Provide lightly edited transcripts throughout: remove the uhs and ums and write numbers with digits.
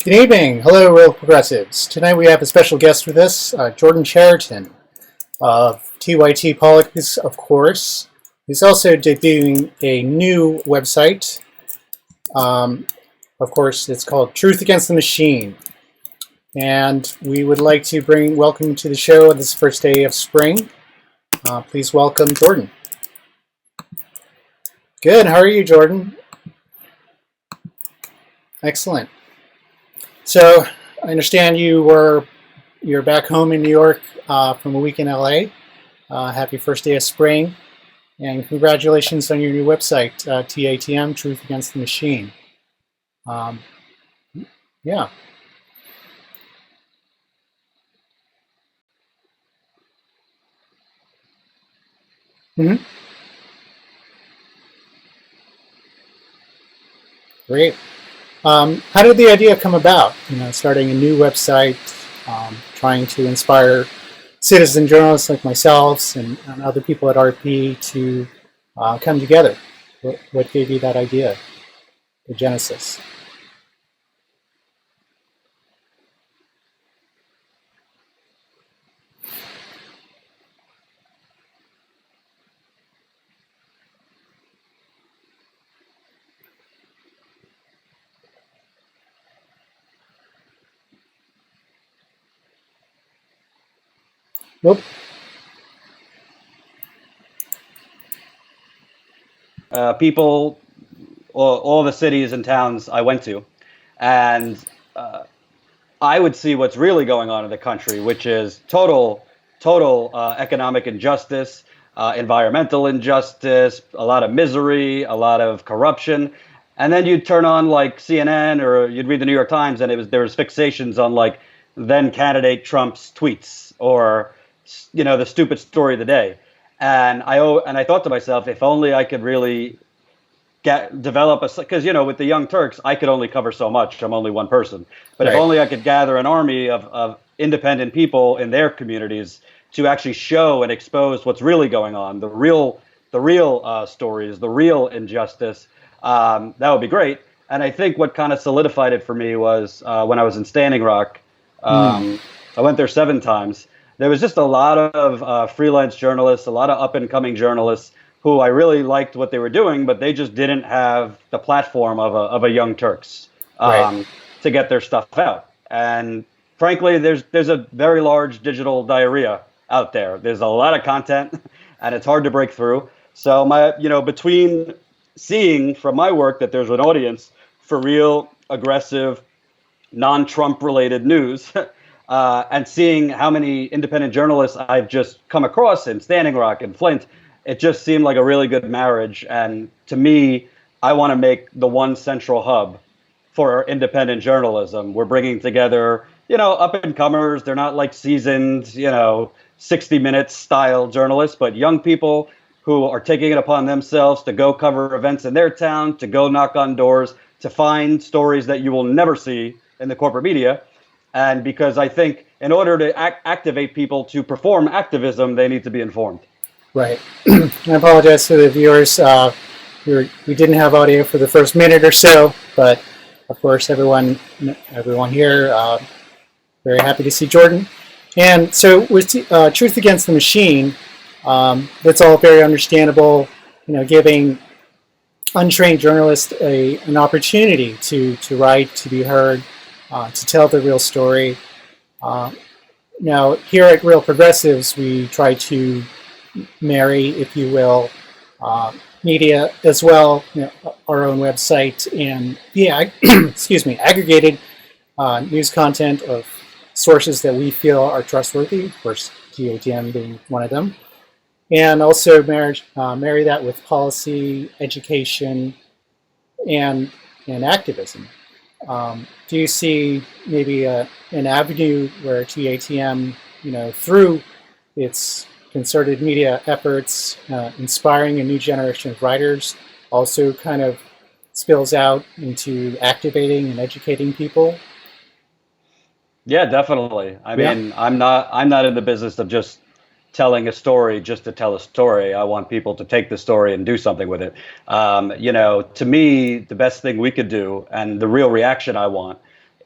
Good evening. Hello, Real Progressives. Tonight we have a special guest with us, Jordan Chariton of TYT Politics, of course. He's also debuting a new website. Of course, it's called Truth Against the Machine. And we would like to welcome to the show on this first day of spring. Please welcome Jordan. Good. How are you, Jordan? Excellent. So I understand you're back home in New York from a week in LA. Happy first day of spring, and congratulations on your new website, TATM, Truth Against the Machine. Yeah. Mm-hmm. Great. How did the idea come about? Starting a new website, trying to inspire citizen journalists like myself and other people at RP to come together. What gave you that idea, the genesis? Nope. People, all the cities and towns I went to, and I would see what's really going on in the country, which is total economic injustice, environmental injustice, a lot of misery, a lot of corruption. And then you'd turn on like CNN or you'd read the New York Times, and there was fixations on like then candidate Trump's tweets or the stupid story of the day. And I thought to myself, if only I could really develop because with the Young Turks, I could only cover so much. I'm only one person, but right. If only I could gather an army of independent people in their communities to actually show and expose what's really going on, the real stories, the real injustice. That would be great. And I think what kind of solidified it for me was when I was in Standing Rock. I went there 7 times. There was just a lot of freelance journalists, a lot of up-and-coming journalists who I really liked what they were doing, but they just didn't have the platform of a Young Turks Right. to get their stuff out. And frankly, there's a very large digital diarrhea out there. There's a lot of content, and it's hard to break through. So between seeing from my work that there's an audience for real, aggressive, non-Trump related news, and seeing how many independent journalists I've just come across in Standing Rock and Flint, it just seemed like a really good marriage. And to me, I want to make the one central hub for independent journalism. We're bringing together, up-and-comers. They're not like seasoned, 60 Minutes style journalists, but young people who are taking it upon themselves to go cover events in their town, to go knock on doors, to find stories that you will never see in the corporate media. And because I think in order to activate people to perform activism, they need to be informed. Right. I apologize to the viewers. We didn't have audio for the first minute or so, but of course, everyone here, very happy to see Jordan. And so with Truth Against the Machine, that's all very understandable, giving untrained journalists an opportunity to write, to be heard, to tell the real story. Now, here at Real Progressives, we try to marry, if you will, media as well, our own website, and aggregated news content of sources that we feel are trustworthy, of course, TATM being one of them, and also marry that with policy, education, and activism. Do you see maybe an avenue where TATM, through its concerted media efforts, inspiring a new generation of writers, also kind of spills out into activating and educating people? Yeah, definitely. I mean, I'm not in the business of just telling a story just to tell a story. I want people to take the story and do something with it. To me, the best thing we could do, and the real reaction I want,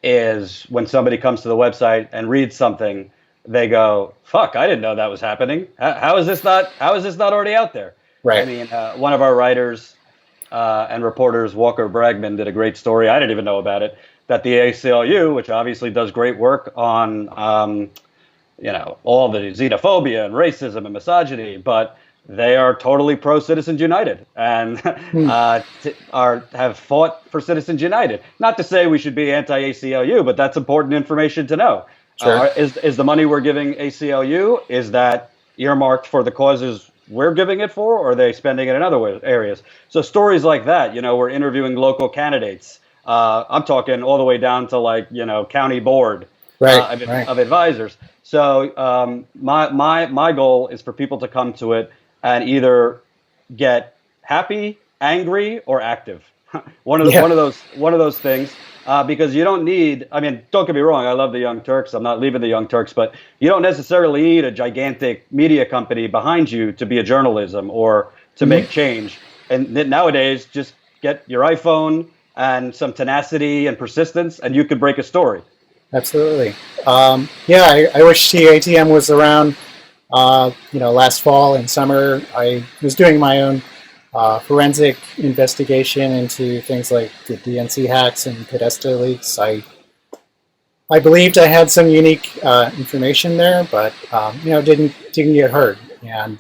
is when somebody comes to the website and reads something, they go, "Fuck, I didn't know that was happening. How is this not? How is this not already out there?" Right. I mean, one of our writers and reporters, Walker Bragman, did a great story. I didn't even know about it. That the ACLU, which obviously does great work on, all the xenophobia and racism and misogyny, but they are totally pro Citizens United and have fought for Citizens United. Not to say we should be anti-ACLU, but that's important information to know. Sure. Is the money we're giving ACLU, is that earmarked for the causes we're giving it for, or are they spending it in other areas? So stories like that, we're interviewing local candidates. I'm talking all the way down to county board of advisors. So my goal is for people to come to it and either get happy, angry, or active. one of those things. Because you don't need, don't get me wrong, I love the Young Turks. I'm not leaving the Young Turks, but you don't necessarily need a gigantic media company behind you to be a journalism or to make change. And nowadays, just get your iPhone and some tenacity and persistence, and you could break a story. Absolutely. I wish TATM was around, last fall and summer. I was doing my own forensic investigation into things like the DNC hacks and Podesta leaks. I believed I had some unique information there, but didn't get heard. And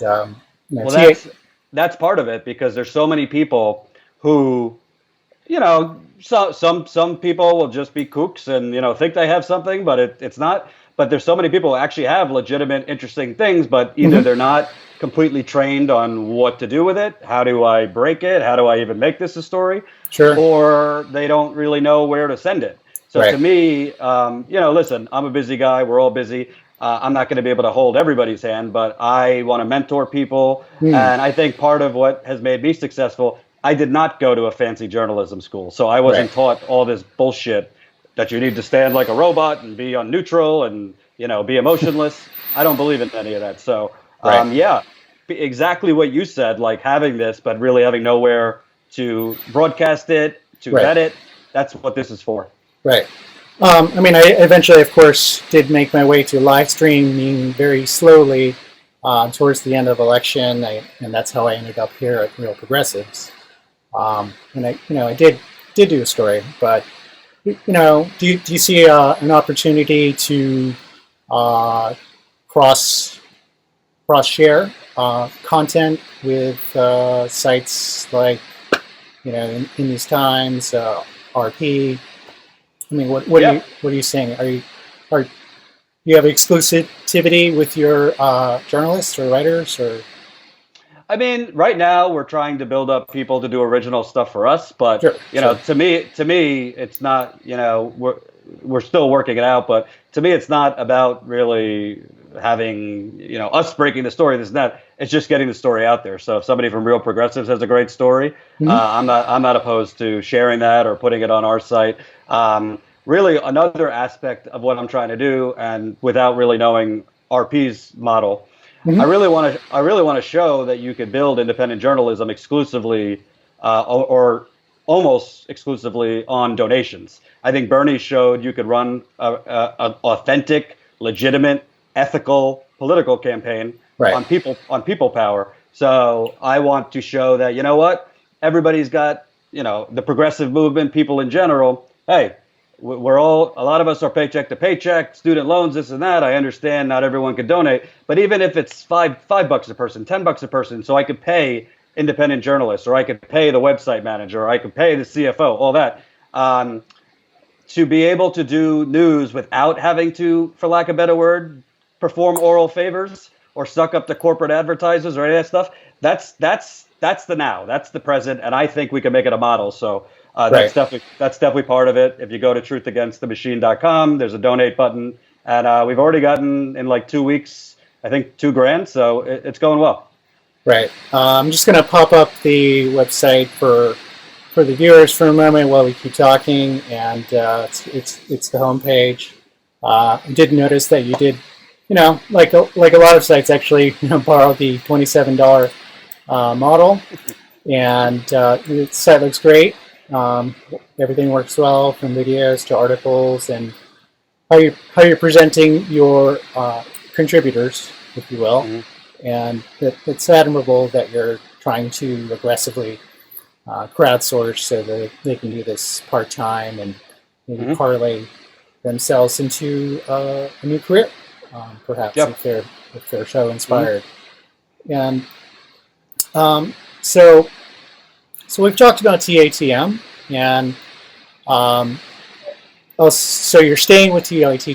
that's part of it, because there's so many people who, some people will just be kooks and think they have something, but it's not. But there's so many people who actually have legitimate, interesting things, but either they're not completely trained on what to do with it. How do I break it? How do I even make this a story? Sure. Or they don't really know where to send it. So to me, listen, I'm a busy guy. We're all busy. I'm not going to be able to hold everybody's hand, but I want to mentor people. And I think part of what has made me successful, I did not go to a fancy journalism school. So I wasn't taught all this bullshit that you need to stand like a robot and be on neutral and, be emotionless. I don't believe in any of that. So, exactly what you said, like having this, but really having nowhere to broadcast it, to vet it. That's what this is for. Right. I eventually, of course, did make my way to live streaming very slowly towards the end of election, and that's how I ended up here at Real Progressives. And I did do a story, but do you see an opportunity to cross share content with sites like in these times, RP? What are you saying? Are you have exclusivity with your journalists or writers or? Right now we're trying to build up people to do original stuff for us, but to me, it's not. We're still working it out, but to me, it's not about really having us breaking the story. This and that. It's just getting the story out there. So if somebody from Real Progressives has a great story, I'm not opposed to sharing that or putting it on our site. Really, another aspect of what I'm trying to do, and without really knowing RP's model. I really want to show that you could build independent journalism exclusively or almost exclusively on donations. I think Bernie showed you could run an authentic, legitimate, ethical political campaign on people power. So I want to show that everybody's got the progressive movement, people in general. Hey, a lot of us are paycheck to paycheck, student loans, this and that. I understand not everyone could donate, but even if it's $5 a person, $10 a person, so I could pay independent journalists, or I could pay the website manager, or I could pay the CFO, all that, to be able to do news without having to, for lack of a better word, perform oral favors or suck up to corporate advertisers or any of that stuff. That's the now, that's the present, and I think we can make it a model. So. That's definitely part of it. If you go to truthagainstthemachine.com, there's a donate button, and we've already gotten in like 2 weeks, I think $2,000. So it's going well. Right. I'm just going to pop up the website for the viewers for a moment while we keep talking, and it's the homepage. I did notice that you did, like a lot of sites actually, borrow the $27 model, and the site looks great. everything works well, from videos to articles, and how you're presenting your contributors, if you will. Mm-hmm. And it's admirable that you're trying to aggressively crowdsource so that they can do this part-time and maybe Mm-hmm. parlay themselves into a new career, perhaps, Yep. if they're so inspired. And so we've talked about TATM, and so you're staying with TYT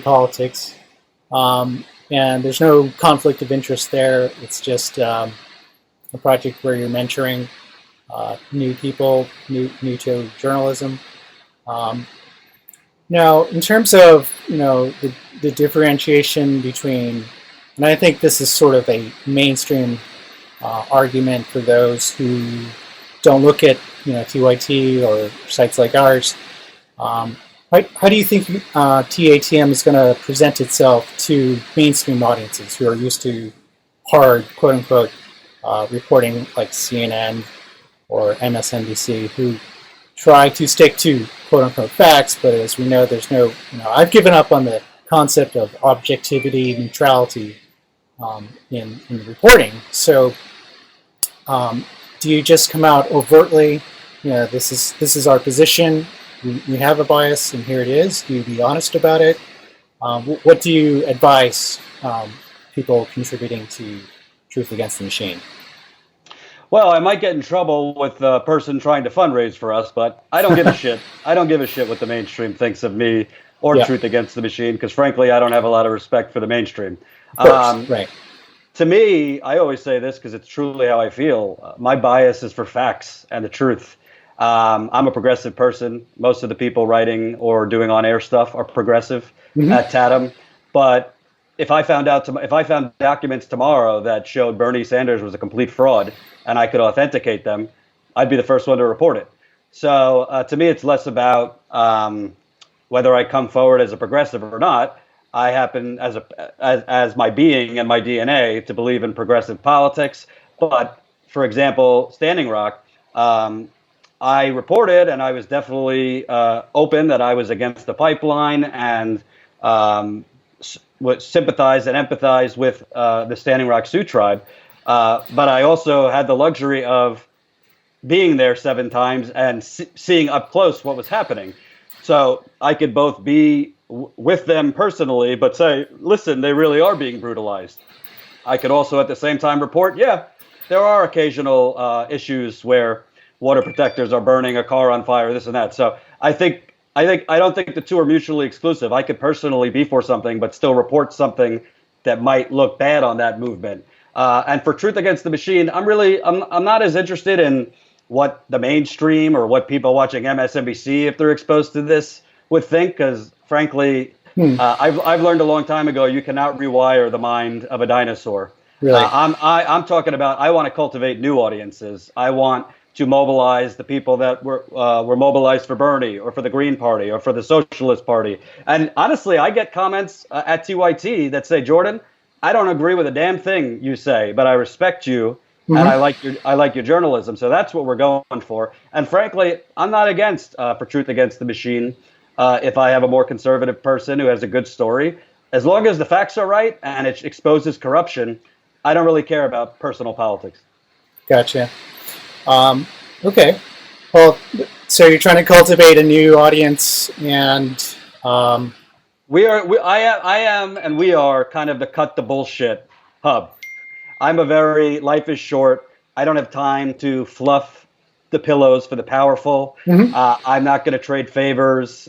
politics, and there's no conflict of interest there. It's just a project where you're mentoring new people, new to journalism. Now, in terms of the differentiation between, and I think this is sort of a mainstream argument for those who don't look at TYT or sites like ours. How do you think TATM is going to present itself to mainstream audiences who are used to hard, quote unquote, reporting like CNN or MSNBC, who try to stick to quote unquote facts, but as we know, there's no, I've given up on the concept of objectivity, neutrality in reporting. So do you just come out overtly, this is our position, we have a bias and here it is? Do you be honest about it? What do you advise people contributing to Truth Against the Machine? Well, I might get in trouble with the person trying to fundraise for us, but I don't give a shit. I don't give a shit what the mainstream thinks of me or Truth Against the Machine, because frankly, I don't have a lot of respect for the mainstream. Of course, right. To me, I always say this because it's truly how I feel. My bias is for facts and the truth. I'm a progressive person. Most of the people writing or doing on-air stuff are progressive at TATM. But if I found documents tomorrow that showed Bernie Sanders was a complete fraud and I could authenticate them, I'd be the first one to report it. So to me, it's less about whether I come forward as a progressive or not. I happen as my being and my DNA to believe in progressive politics. But for example, Standing Rock, I reported, and I was definitely open that I was against the pipeline and sympathized and empathized with the Standing Rock Sioux tribe. But I also had the luxury of being there 7 times and seeing up close what was happening. So I could both be with them personally, but say, listen, they really are being brutalized. I could also at the same time report, yeah, there are occasional issues where water protectors are burning a car on fire, this and that. So I don't think the two are mutually exclusive. I could personally be for something, but still report something that might look bad on that movement. And for Truth Against the Machine, I'm not as interested in what the mainstream or what people watching MSNBC, if they're exposed to this, would think, because frankly, I've learned a long time ago you cannot rewire the mind of a dinosaur. Really? I'm talking about, I want to cultivate new audiences. I want to mobilize the people that were mobilized for Bernie or for the Green Party or for the Socialist Party. And honestly, I get comments at TYT that say, Jordan, I don't agree with a damn thing you say, but I respect you and I like your journalism. So that's what we're going for. And frankly, I'm not against for Truth Against the Machine. If I have a more conservative person who has a good story, as long as the facts are right and it exposes corruption, I don't really care about personal politics. Gotcha. Okay. Well, so you're trying to cultivate a new audience, and I am, and we are kind of the cut the bullshit hub. I'm a very, life is short. I don't have time to fluff the pillows for the powerful. I'm not going to trade favors,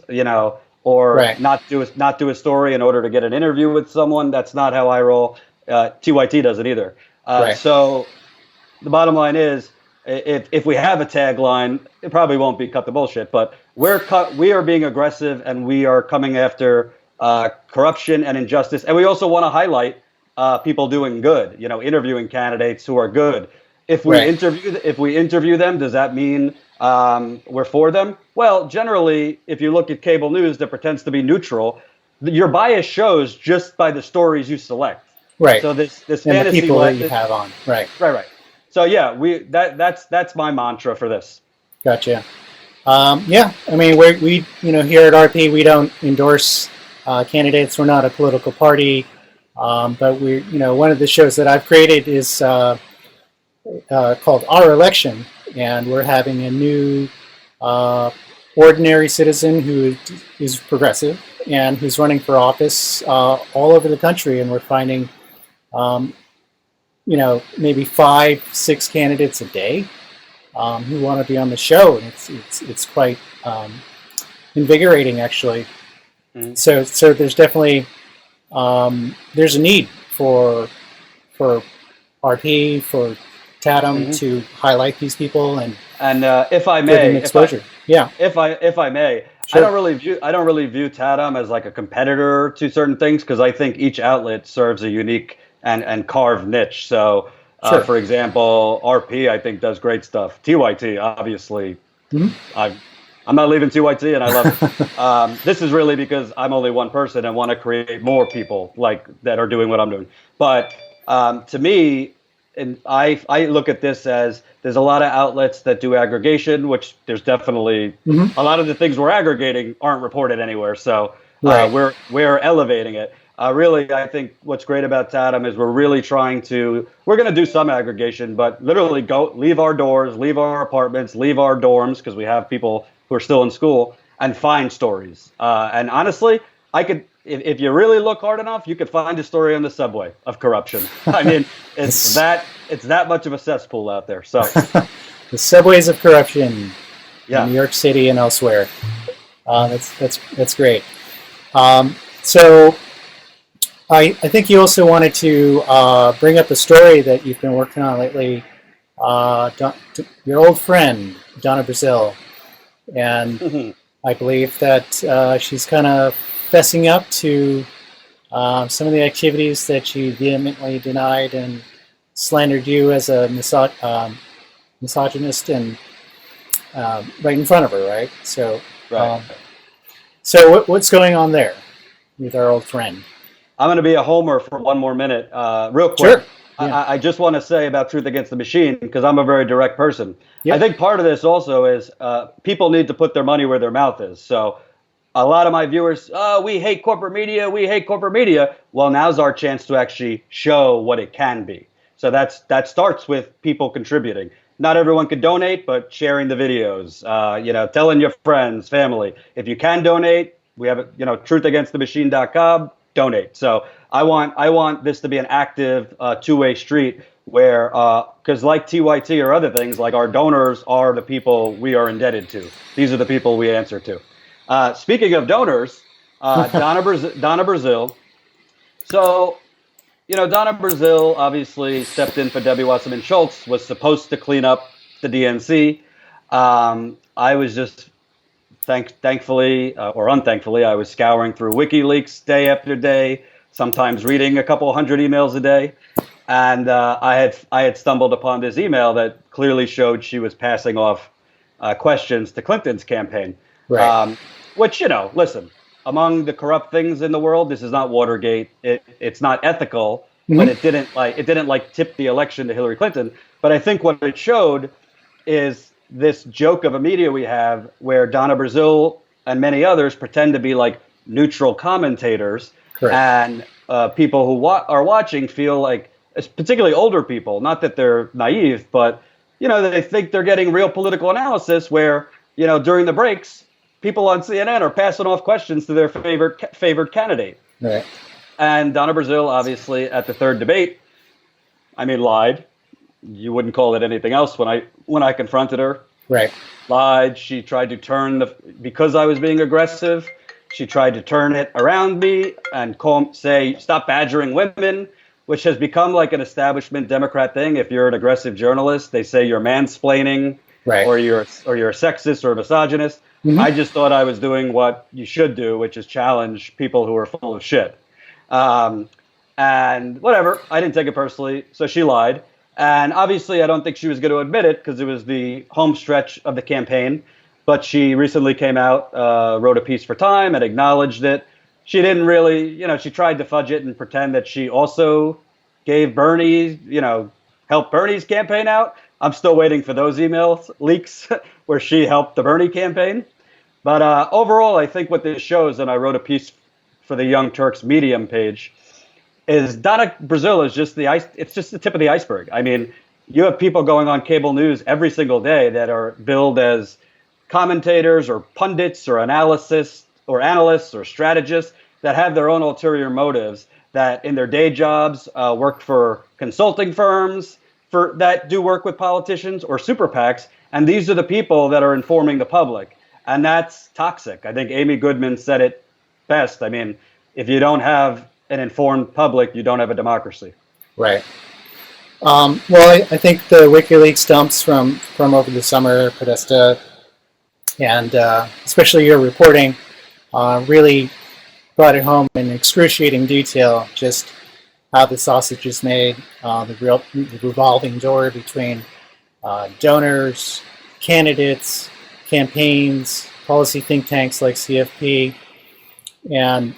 or not do a story in order to get an interview with someone. That's not how I roll. TYT doesn't either. So the bottom line is, if we have a tagline, it probably won't be cut the bullshit, but we are being aggressive and we are coming after corruption and injustice. And we also want to highlight people doing good, interviewing candidates who are good. If we interview them, does that mean we're for them? Well, generally, if you look at cable news that pretends to be neutral, your bias shows just by the stories you select. Right. So this and fantasy the people that you have on. Right. So yeah, that's my mantra for this. Gotcha. Yeah, I mean, we here at RP we don't endorse candidates. We're not a political party, but we one of the shows that I've created is called Our Election, and we're having a new ordinary citizen who is progressive and who's running for office all over the country, and we're finding maybe 5-6 candidates a day who want to be on the show, and it's quite invigorating, actually. Mm-hmm. So there's definitely there's a need for RP, for TATM to highlight these people and if I may, exposure. If I may, sure. I don't really view TATM as like a competitor to certain things, because I think each outlet serves a unique and carved niche. So. Sure. For example, RP, I think, does great stuff. TYT, obviously, I'm not leaving TYT, and I love it. This is really because I'm only one person and want to create more people like that are doing what I'm doing. But to me, and I look at this as there's a lot of outlets that do aggregation, which there's definitely a lot of the things we're aggregating aren't reported anywhere. So we're elevating it. Really, I think what's great about TATM is we're going to do some aggregation, but literally leave our doors, leave our apartments, leave our dorms, because we have people who are still in school, and find stories. And honestly, if you really look hard enough, you could find a story on the subway of corruption. I mean, it's that much of a cesspool out there. So the subways of corruption in New York City and elsewhere. That's great. So I think you also wanted to bring up a story that you've been working on lately. Your old friend, Donna Brazil. And I believe that she's kind of fessing up to some of the activities that she vehemently denied and slandered you as a misogynist, and right in front of her, right? So, so what's going on there with our old friend? I'm going to be a homer for one more minute, real quick. Sure. Yeah. I just want to say about Truth Against the Machine, because I'm a very direct person. Yep. I think part of this also is people need to put their money where their mouth is. So a lot of my viewers, we hate corporate media, we hate corporate media. Well, now's our chance to actually show what it can be. So that starts with people contributing. Not everyone can donate, but sharing the videos, telling your friends, family. If you can donate, we have truthagainstthemachine.com. Donate. So I want this to be an active two-way street where, because like TYT or other things, like our donors are the people we are indebted to. These are the people we answer to. Speaking of donors, Donna Brazil. So, Donna Brazil obviously stepped in for Debbie Wasserman Schultz, was supposed to clean up the DNC. I was just thankfully or unthankfully, I was scouring through WikiLeaks day after day, sometimes reading a couple hundred emails a day, and I had stumbled upon this email that clearly showed she was passing off questions to Clinton's campaign. Right. Which, listen, among the corrupt things in the world, this is not Watergate. It's not ethical, but it didn't tip the election to Hillary Clinton. But I think what it showed is this joke of a media we have where Donna Brazil and many others pretend to be like neutral commentators. Correct. And people who are watching feel like, particularly older people, not that they're naive, but they think they're getting real political analysis where, during the breaks, people on CNN are passing off questions to their favored candidate. Right. And Donna Brazil, obviously, at the third debate, lied. You wouldn't call it anything else when I confronted her. Right. Lied. She tried to because I was being aggressive, she tried to turn it around me and say, stop badgering women, which has become like an establishment Democrat thing. If you're an aggressive journalist, they say you're mansplaining, right, or you're a sexist or a misogynist. I just thought I was doing what you should do, which is challenge people who are full of shit. And whatever, I didn't take it personally, so she lied. And obviously, I don't think she was going to admit it because it was the home stretch of the campaign. But she recently came out, wrote a piece for Time and acknowledged it. She didn't really, she tried to fudge it and pretend that she also gave Bernie, helped Bernie's campaign out. I'm still waiting for those email leaks where she helped the Bernie campaign. But overall, I think what this shows, and I wrote a piece for the Young Turks Medium page, is Donna Brazil is just it's just the tip of the iceberg. I mean, you have people going on cable news every single day that are billed as commentators or pundits or analysts or strategists that have their own ulterior motives, that in their day jobs work for consulting firms that do work with politicians or super PACs. And these are the people that are informing the public. And that's toxic. I think Amy Goodman said it best. I mean, if you don't have an informed public, you don't have a democracy. Right. Well, I think the WikiLeaks dumps from over the summer, Podesta, and especially your reporting, really brought it home in excruciating detail just how the sausage is made, the revolving door between donors, candidates, campaigns, policy think tanks like CFP, and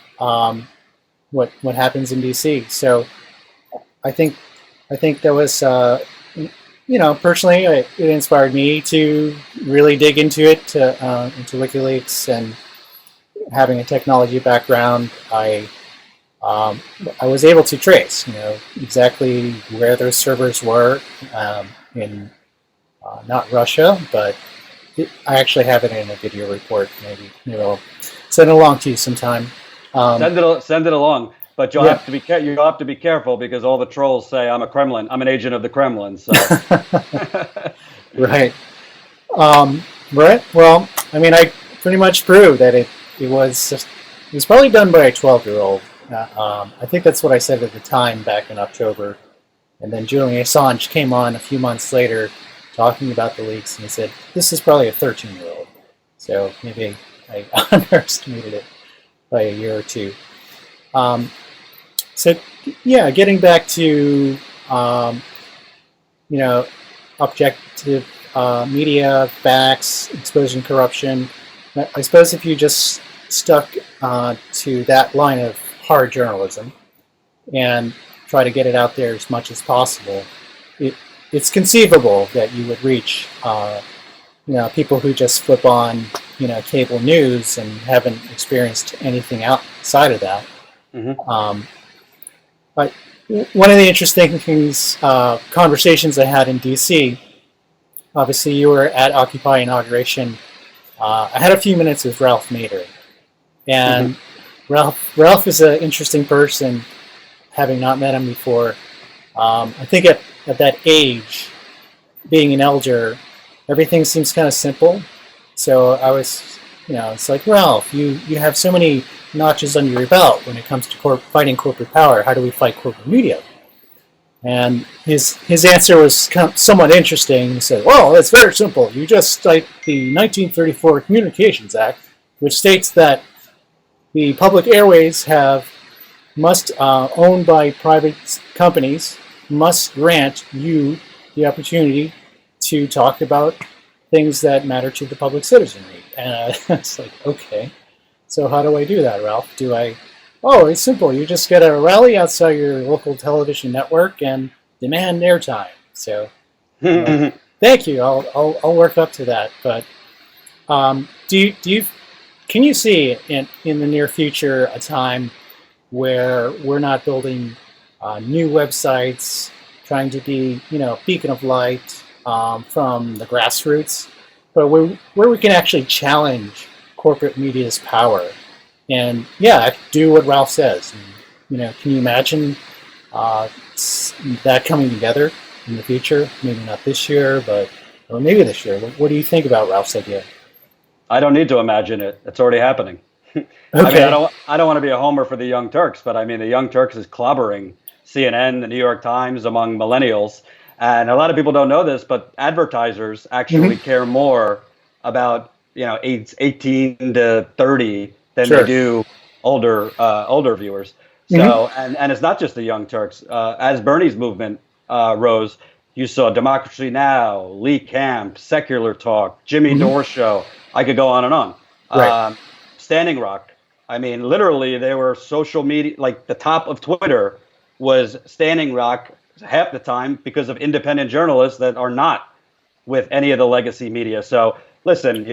what happens in DC. So I think that was, personally, it inspired me to really dig into it, into WikiLeaks, and having a technology background, I was able to trace, exactly where those servers were in not Russia, but I actually have it in a video report. Maybe I'll send it along to you sometime. Send it along, but you'll have to be careful because all the trolls say I'm an agent of the Kremlin. So right. Right. Well, I mean, I pretty much proved that it was probably done by a 12-year-old. I think that's what I said at the time back in October. And then Julian Assange came on a few months later talking about the leaks, and he said, this is probably a 13-year-old. So maybe I underestimated it by a year or two. So, yeah, getting back to, objective media, facts, exposing corruption, I suppose if you just stuck to that line of hard journalism and try to get it out there as much as possible, it's conceivable that you would reach people who just flip on cable news and haven't experienced anything outside of that. Mm-hmm. But one of the interesting things, conversations I had in DC, obviously you were at Occupy inauguration. I had a few minutes with Ralph Nader, and Ralph is an interesting person, having not met him before. I think at that age, being an elder, everything seems kind of simple. So I was, it's like, Ralph, you have so many notches under your belt when it comes to fighting corporate power. How do we fight corporate media? And his answer was somewhat interesting. He said, well, it's very simple. You just cite the 1934 Communications Act, which states that the public airways must owned by private companies, must grant you the opportunity to talk about things that matter to the public citizenry. And it's like, okay, so how do I do that, Ralph? Oh, it's simple. You just get a rally outside your local television network and demand airtime. So, thank you. I'll work up to that. But can you see in the near future a time where we're not building new websites, trying to be beacon of light from the grassroots, but where we can actually challenge corporate media's power? And do what Ralph says. And, can you imagine that coming together in the future? Maybe not this year, or maybe this year. What do you think about Ralph's idea? I don't need to imagine it. It's already happening. Okay. I mean, I don't want to be a homer for the Young Turks, but I mean, the Young Turks is clobbering CNN, the New York Times among millennials. And a lot of people don't know this, but advertisers actually care more about, age 18 to 30 than they do older viewers. So, and it's not just the Young Turks. As Bernie's movement rose, you saw Democracy Now!, Lee Camp, Secular Talk, Jimmy Dore Show. I could go on and on. Right. Standing Rock. I mean, literally, they were social media, like the top of Twitter was Standing Rock half the time because of independent journalists that are not with any of the legacy media. So listen,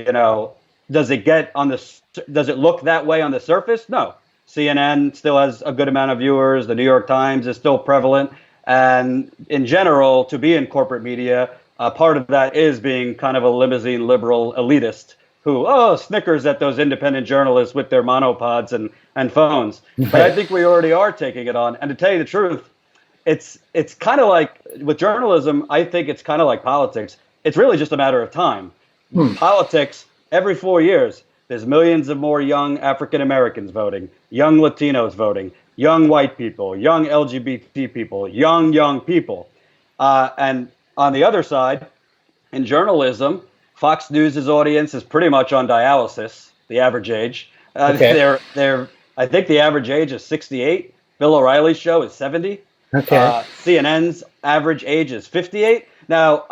does it look that way on the surface? No. CNN still has a good amount of viewers. The New York Times is still prevalent. And in general, to be in corporate media, part of that is being kind of a limousine liberal elitist who, snickers at those independent journalists with their monopods and phones. But I think we already are taking it on. And to tell you the truth, it's kind of like with journalism, I think it's kind of like politics. It's really just a matter of time. Politics, every 4 years, there's millions of more young African Americans voting, young Latinos voting, young white people, young LGBT people, young people. And on the other side, in journalism, Fox News' audience is pretty much on dialysis, the average age. I think the average age is 68. Bill O'Reilly's show is 70. Okay. CNN's average age is 58. Now,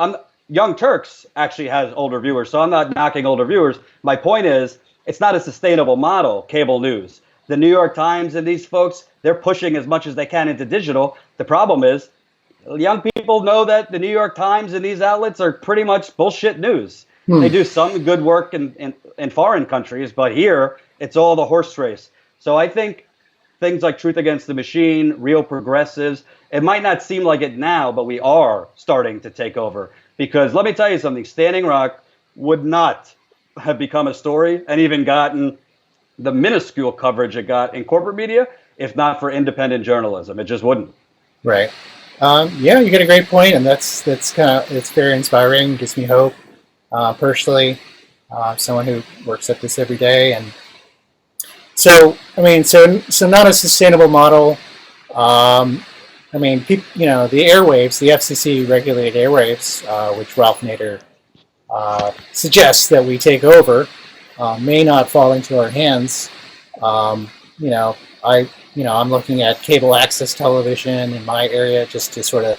Young Turks actually has older viewers, so I'm not knocking older viewers. My point is, it's not a sustainable model, cable news. The New York Times and these folks, they're pushing as much as they can into digital. The problem is, young people know that the New York Times and these outlets are pretty much bullshit news. They do some good work in foreign countries, but here, it's all the horse race. So I think things like Truth Against the Machine, Real Progressives, it might not seem like it now, but we are starting to take over. Because let me tell you something, Standing Rock would not have become a story and even gotten the minuscule coverage it got in corporate media if not for independent journalism. It just wouldn't. Right. Yeah, you get a great point, and that's it's very inspiring. Gives me hope. Personally, someone who works at this every day, and so not a sustainable model. The airwaves, the FCC regulated airwaves, which Ralph Nader suggests that we take over, may not fall into our hands. I'm looking at cable access television in my area just to sort of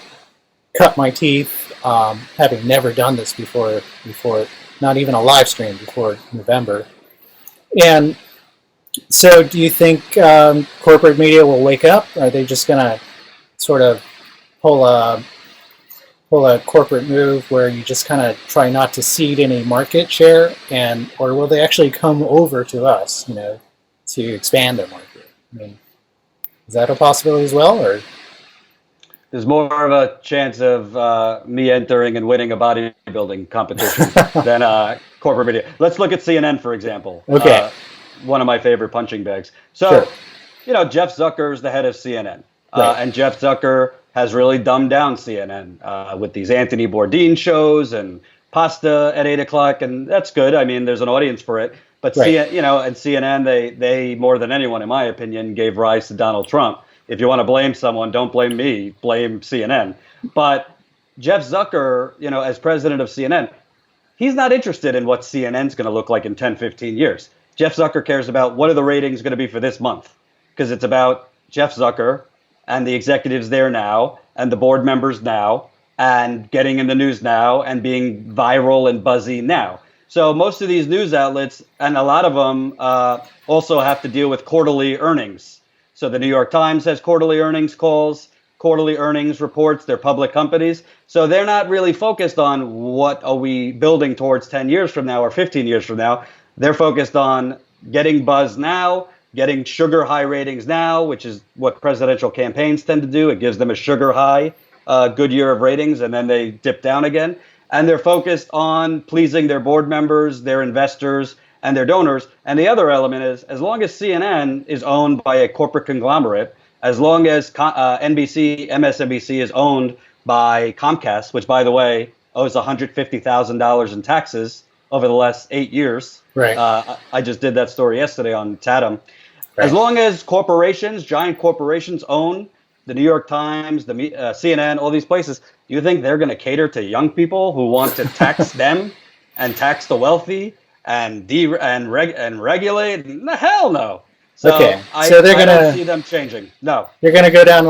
cut my teeth, having never done this before, not even a live stream before November. And so do you think corporate media will wake up? Are they just going to sort of pull a corporate move where you just kind of try not to cede any market share, or will they actually come over to us, to expand their market? I mean, is that a possibility as well, or? There's more of a chance of me entering and winning a bodybuilding competition than corporate media. Let's look at CNN, for example. Okay. One of my favorite punching bags. So, Sure. Jeff Zucker is the head of CNN. Right. And Jeff Zucker has really dumbed down CNN with these Anthony Bourdain shows and pasta at 8 o'clock, and that's good. I mean, there's an audience for it. But Right. and CNN, they more than anyone, in my opinion, gave rise to Donald Trump. If you want to blame someone, don't blame me. Blame CNN. But Jeff Zucker, as president of CNN, he's not interested in what CNN's going to look like in 10, 15 years. Jeff Zucker cares about what are the ratings going to be for this month, because it's about Jeff Zucker and the executives there now and the board members now and getting in the news now and being viral and buzzy now. So most of these news outlets, and a lot of them also have to deal with quarterly earnings. So the New York Times has quarterly earnings calls, quarterly earnings reports. They're public companies. So they're not really focused on what are we building towards 10 years from now or 15 years from now. They're focused on getting buzz now, getting sugar high ratings now, which is what presidential campaigns tend to do. It gives them a sugar high, good year of ratings, and then they dip down again. And they're focused on pleasing their board members, their investors, and their donors. And the other element is, as long as CNN is owned by a corporate conglomerate, as long as NBC, MSNBC is owned by Comcast, which, by the way, owes $150,000 in taxes over the last 8 years. Right. I just did that story yesterday on TATM. Right. As long as corporations, giant corporations, own the New York Times, the CNN, all these places, do you think they're going to cater to young people who want to tax them and tax the wealthy and regulate? Hell no. So Okay. I So don't see them changing. No. they're going to go down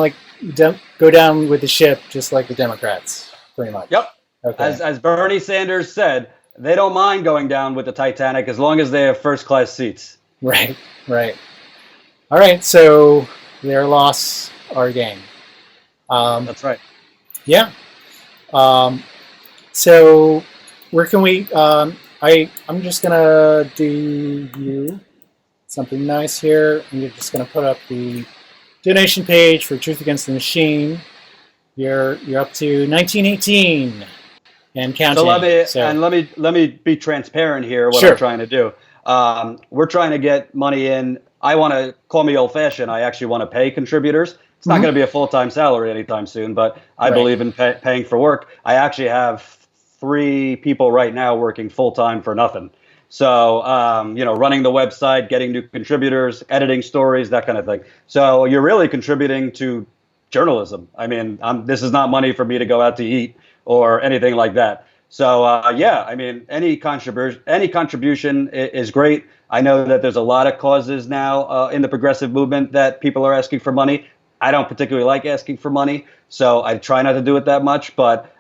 with the ship, just like the Democrats, pretty much. Yep. Okay. As Bernie Sanders said, they don't mind going down with the Titanic as long as they have first class seats. Right. All right. So their loss, our gain. That's right. Yeah. Um, so where can we? I'm just gonna do you something nice here. I'm just gonna put up the donation page for Truth Against the Machine. You're up to 1918 and So counting. So let me be transparent here. What I'm sure. trying to do. We're trying to get money in. I want to call me old fashioned. I actually want to pay contributors. It's not Mm-hmm. going to be a full time salary anytime soon, but I Right. believe in paying for work. I actually have 3 people right now working full time for nothing. So, running the website, getting new contributors, editing stories, that kind of thing. So you're really contributing to journalism. I mean, this is not money for me to go out to eat or anything like that. So I mean, any contribution is great. I know that there's a lot of causes now in the progressive movement that people are asking for money. I don't particularly like asking for money, so I try not to do it that much. But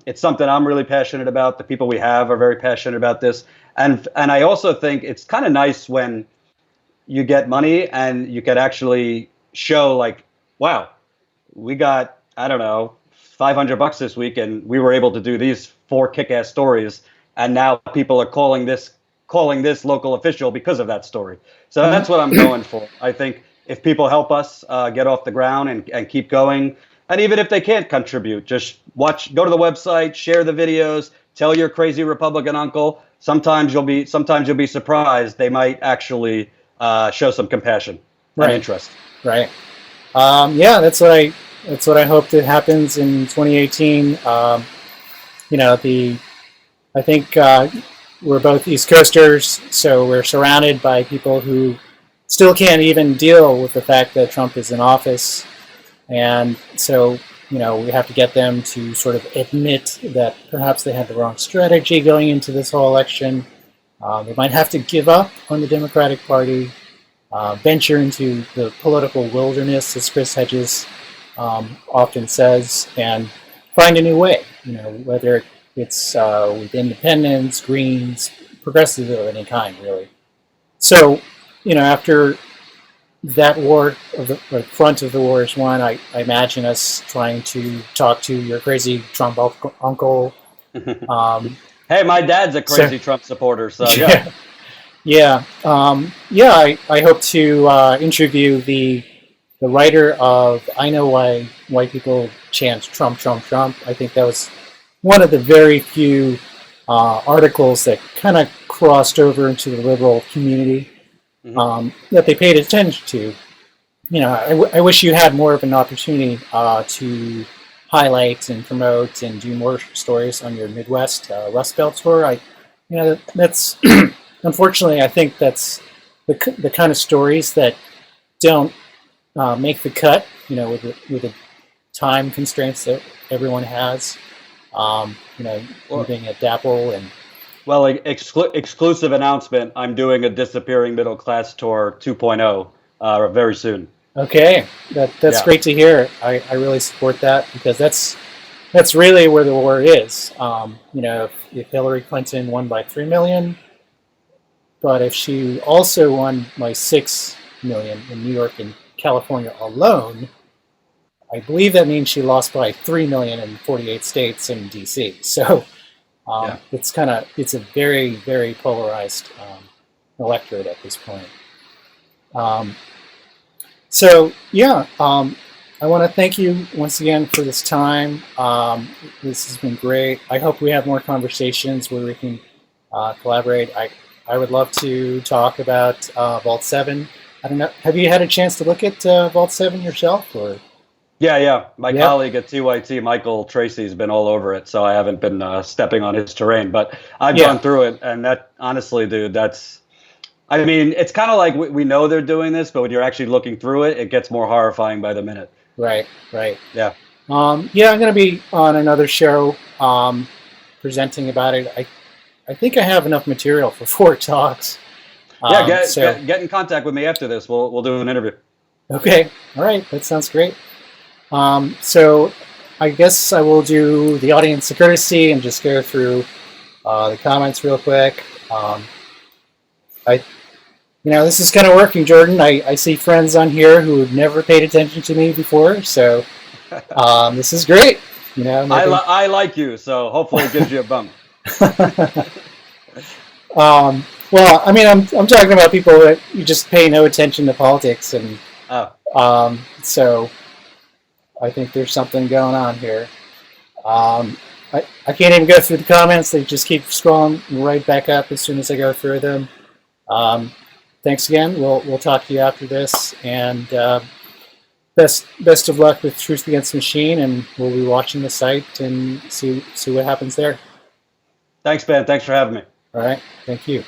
it's something I'm really passionate about. The people we have are very passionate about this, and I also think it's kind of nice when you get money and you can actually show like, wow, we got, I don't know, $500 this week, and we were able to do these 4 kick-ass stories, and now people are calling this local official because of that story. So that's what I'm going for. I think if people help us get off the ground and keep going, and even if they can't contribute, just go to the website, share the videos, tell your crazy Republican uncle. Sometimes you'll be surprised. They might actually show some compassion and interest. Right. Yeah, that's what I hope that happens in 2018. I think we're both East Coasters, so we're surrounded by people who still can't even deal with the fact that Trump is in office, and so we have to get them to sort of admit that perhaps they had the wrong strategy going into this whole election. They might have to give up on the Democratic Party. Venture into the political wilderness, as Chris Hedges often says, and find a new way. Whether it's with independents, Greens, progressives of any kind, really. So, after that war, the front of the war is won, I imagine us trying to talk to your crazy Trump uncle. Hey, my dad's a crazy Trump supporter, so yeah. I hope to interview the writer of "I Know Why White People Chant Trump, Trump, Trump." I think that was one of the very few articles that kind of crossed over into the liberal community that they paid attention to. I wish you had more of an opportunity to highlight and promote and do more stories on your Midwest Rust Belt tour. That's unfortunately, I think that's the kind of stories that don't make the cut. With the time constraints that everyone has. Living at DAPL and. Well, exclusive announcement. I'm doing a Disappearing Middle Class Tour 2.0 very soon. Okay, that's great to hear. I really support that because that's really where the war is. If Hillary Clinton won by 3 million, but if she also won by 6 million in New York and California alone, I believe that means she lost by 3 million in 48 states and DC. So it's a very, very polarized electorate at this point. I want to thank you once again for this time. This has been great. I hope we have more conversations where we can collaborate. I would love to talk about Vault 7. I don't know. Have you had a chance to look at Vault 7 yourself? Or? Yeah. My colleague at TYT, Michael Tracy, has been all over it, so I haven't been stepping on his terrain. But I've gone through it, and that, honestly, dude, it's kind of like we know they're doing this, but when you're actually looking through it, it gets more horrifying by the minute. Right. Yeah. I'm going to be on another show presenting about it. I think I have enough material for 4 talks. Get in contact with me after this. We'll do an interview. Okay. All right. That sounds great. So I guess I will do the audience a courtesy and just go through the comments real quick. This is kind of working, Jordan. I see friends on here who have never paid attention to me before, so this is great. You know, maybe. I like you, so hopefully it gives you a bump. Well, I mean, I'm talking about people that you just pay no attention to politics, and Oh, so I think there's something going on here. I can't even go through the comments; they just keep scrolling right back up as soon as I go through them. Thanks again. We'll talk to you after this, and best of luck with Truth Against the Machine, and we'll be watching the site and see what happens there. thanks, Ben. Thanks for having me. All right, thank you.